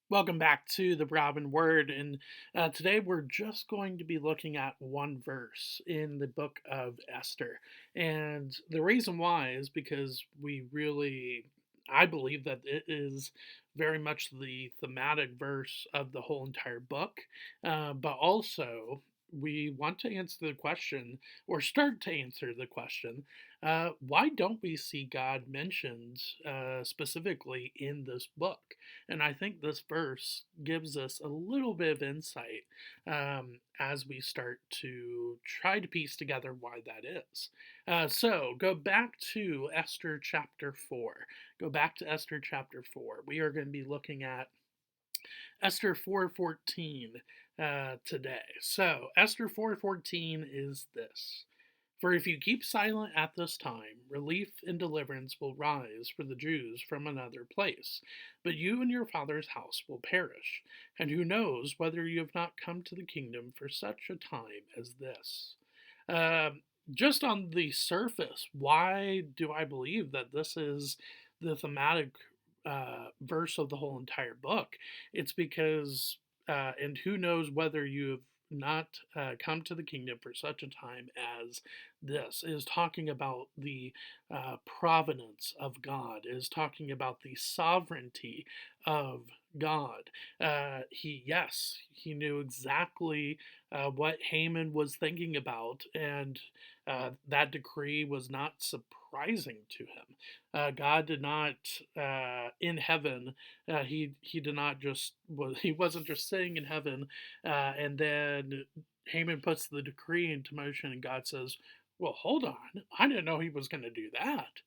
Welcome back to the Robin Word, and today we're just going to be looking at one verse in the book of Esther. And the reason why is because I believe that it is very much the thematic verse of the whole entire book, but also we want to answer the question, or start to answer the question, why don't we see God mentioned specifically in this book? And I think this verse gives us a little bit of insight as we start to try to piece together why that is. So go back to Esther chapter 4. Go back to Esther chapter 4. We are going to be looking at Esther 4:14 today. So Esther 4:14 is this. For if you keep silent at this time, relief and deliverance will rise for the Jews from another place. But you and your father's house will perish. And who knows whether you have not come to the kingdom for such a time as this? Just on the surface, why do I believe that this is the thematic verse of the whole entire book? It's because, and who knows whether you have not come to the kingdom for such a time as this, is talking about the providence of God, is talking about the sovereignty of God. Yes, he knew exactly what Haman was thinking about, and that decree was not surprising to him. God did not in heaven. He did not just he wasn't just sitting in heaven, and then Haman puts the decree into motion, and God says, "Well, hold on, I didn't know he was going to do that."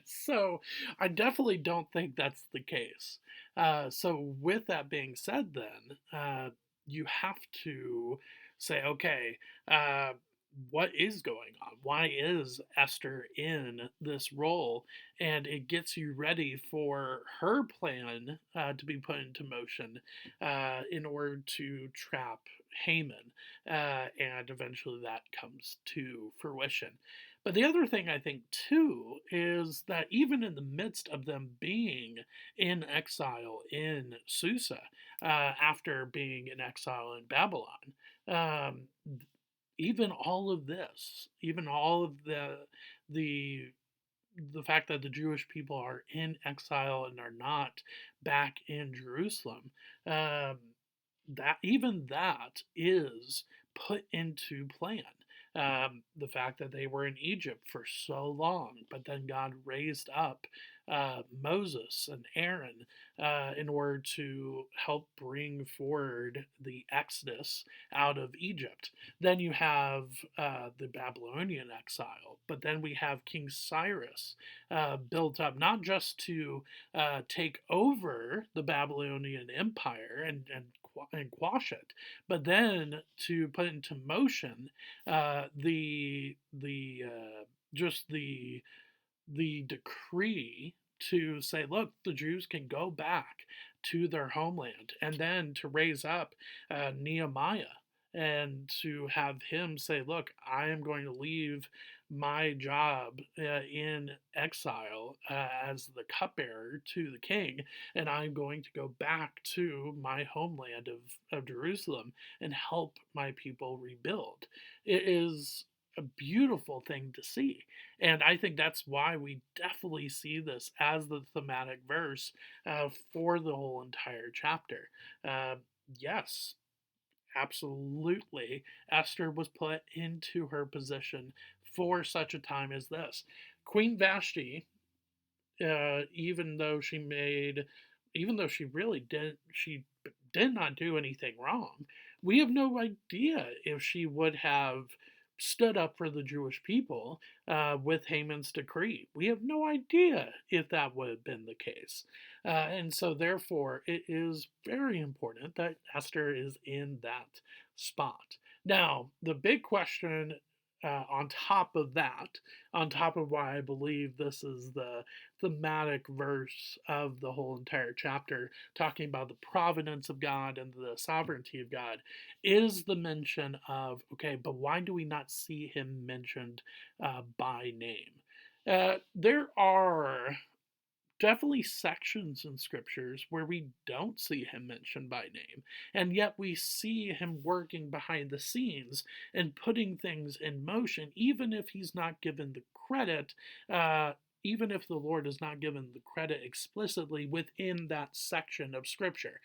So I definitely don't think that's the case. So with that being said, then you have to say, okay, uh, what is going on? Why is Esther in this role? And it gets you ready for her plan to be put into motion in order to trap Haman. And eventually that comes to fruition. But the other thing I think too is that even in the midst of them being in exile in Susa, after being in exile in Babylon, um, even all of this, even all of the the fact that the Jewish people are in exile and are not back in Jerusalem, um, that even that is put into plan. The fact that they were in Egypt for so long, but then God raised up Moses and Aaron in order to help bring forward the Exodus out of Egypt. Then you have the Babylonian exile, but then we have King Cyrus built up not just to take over the Babylonian Empire and quash it, but then to put into motion just the decree to say, look, the Jews can go back to their homeland, and then to raise up Nehemiah and to have him say, look, I am going to leave my job in exile as the cupbearer to the king, and I'm going to go back to my homeland of Jerusalem and help my people rebuild. It is a beautiful thing to see. And I think that's why we definitely see this as the thematic verse for the whole entire chapter. Uh, yes, absolutely. Esther was put into her position for such a time as this. Queen Vashti, even though even though she did not do anything wrong, we have no idea if she would have stood up for the Jewish people with Haman's decree. We have no idea if that would have been the case. And so, therefore, it is very important that Esther is in that spot. Now, the big question on top of that, on top of why I believe this is the thematic verse of the whole entire chapter, talking about the providence of God and the sovereignty of God, is the mention of, okay, but why do we not see him mentioned by name? There are definitely sections in scriptures where we don't see him mentioned by name, and yet we see him working behind the scenes and putting things in motion, even if he's not given the credit. Even if the Lord is not given the credit explicitly within that section of scripture.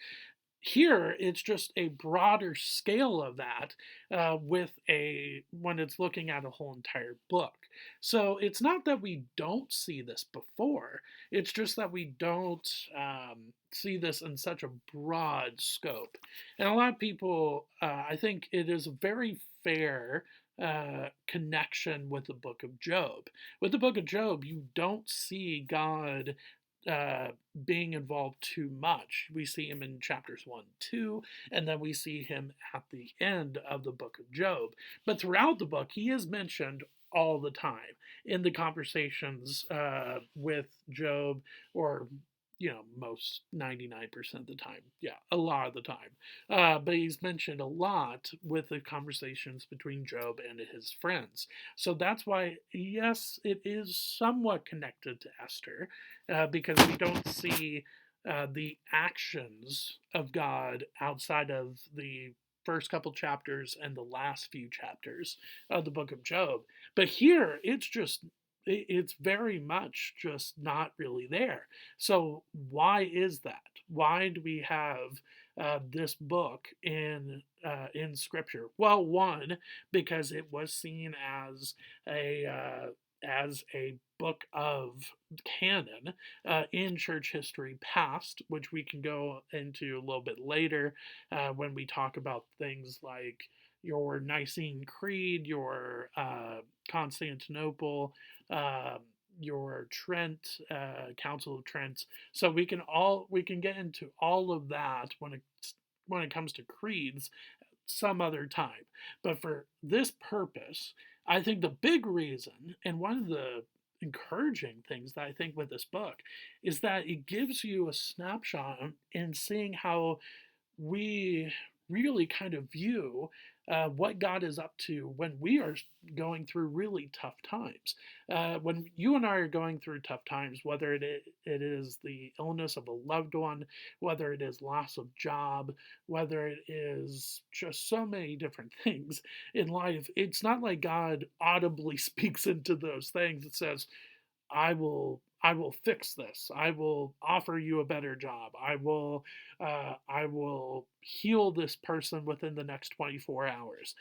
Here it's just a broader scale of that, with a when it's looking at a whole entire book. So it's not that we don't see this before, it's just that we don't see this in such a broad scope. And a lot of people, I think it is a very fair connection with the book of Job. With the book of Job, you don't see God uh, being involved too much. We see him in chapters 1, 2, and then we see him at the end of the book of Job. But throughout the book, he is mentioned all the time in the conversations with Job, or most 99% of the time. Yeah, a lot of the time. But he's mentioned a lot with the conversations between Job and his friends. So that's why, yes, it is somewhat connected to Esther, because we don't see the actions of God outside of the first couple chapters and the last few chapters of the book of Job. But here, it's very much just not really there. So why is that? Why do we have this book in Scripture? Well, one, because it was seen a uh, as a book of canon in church history past, which we can go into a little bit later when we talk about things like your Nicene Creed, your Constantinople, uh, your Trent, Council of Trent. So we can get into all of that when it comes to creeds some other time. But for this purpose, I think the big reason, and one of the encouraging things that I think with this book, is that it gives you a snapshot in seeing how we really kind of view what God is up to when we are going through really tough times. When you and I are going through tough times, whether it is the illness of a loved one, whether it is loss of job, whether it is just so many different things in life, it's not like God audibly speaks into those things and says, I will fix this. I will offer you a better job. I will heal this person within the next 24 hours.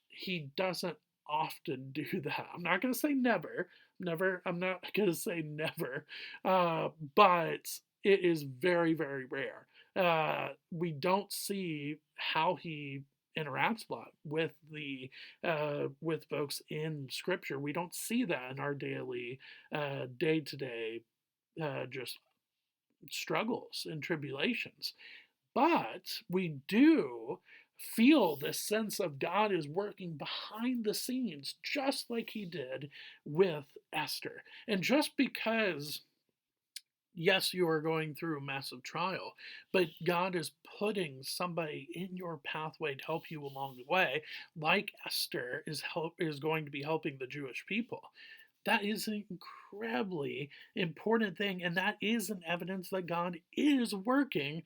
He doesn't often do that. I'm not going to say never. Never. I'm not going to say never. But it is very, very rare. We don't see how he interacts a lot with the with folks in scripture. We don't see that in our daily day to day just struggles and tribulations. But we do feel this sense of God is working behind the scenes, just like he did with Esther. And just because, yes, you are going through a massive trial, but God is putting somebody in your pathway to help you along the way, like Esther is going to be helping the Jewish people. That is an incredibly important thing, and that is an evidence that God is working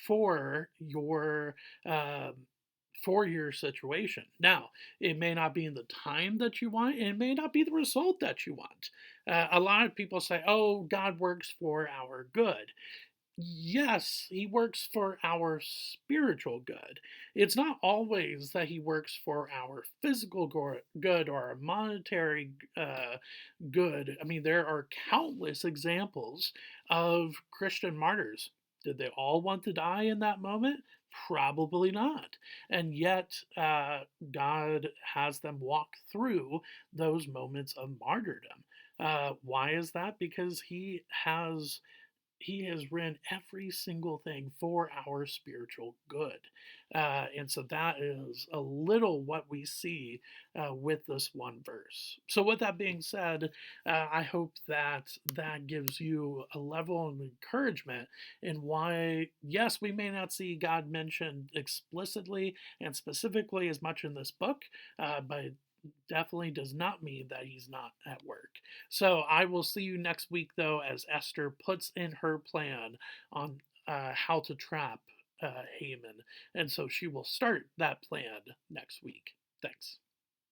for uh, your situation. Now, it may not be in the time that you want, and it may not be the result that you want. A lot of people say, "Oh, God works for our good." Yes, he works for our spiritual good. It's not always that he works for our physical good or our monetary good. I mean, there are countless examples of Christian martyrs. Did they all want to die in that moment? Probably not. And yet, God has them walk through those moments of martyrdom. Why is that? Because he has written every single thing for our spiritual good. And so that is a little what we see with this one verse. So, with that being said, I hope that that gives you a level of encouragement in why, yes, we may not see God mentioned explicitly and specifically as much in this book, but definitely does not mean that he's not at work. So I will see you next week, though, as Esther puts in her plan on how to trap Haman. And so she will start that plan next week. Thanks.